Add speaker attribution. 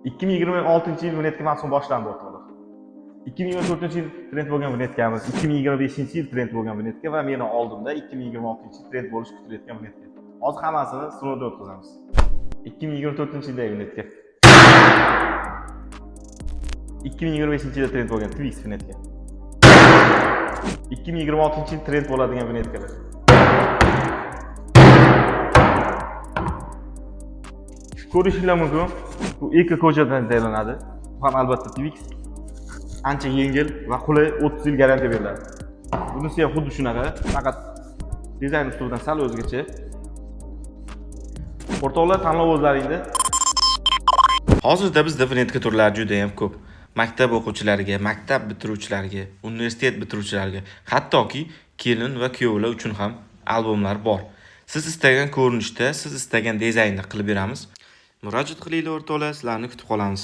Speaker 1: 2026-yil Venetka mavsumi boshlandi o'rtoqlar. 2024-yil trend bo'lgan Venetkamiz, 2025-yil trend bo'lgan Venetka va meni oldimda 2026-yil trend bo'lishi kutilayotgan Venetka. Hozir hammasini sinovdan o'tkazamiz. 2024-yildagi Venetka. 2025-yilda trend bo'lgan Twix Venetka. 2026-yil trend bo'ladigan Venetkalar. Ko'rishinglar mumkin, bu eko ko'chadan tayyorlanadi. Bu ham albatta Twix. Ancha yengil va qulay, 30 yil garantiya beriladi. Bunisi ham xuddi shunaqa, faqat dizayn usulidan sal o'zgacha. O'rtoqlar, tanlov o'zlaringda. Hozirda bizda Venetka turlari juda ham ko'p. Maktab o'quvchilariga, maktab bitiruvchilariga, universitet bitiruvchilariga, hattoki kelin va kuyovlar uchun ham albomlar bor. Siz istagan ko'rinishda, siz istagan dizaynda qilib beramiz. Murojaat qilinglar o'rtoqlar, sizlarni kutib qolamiz.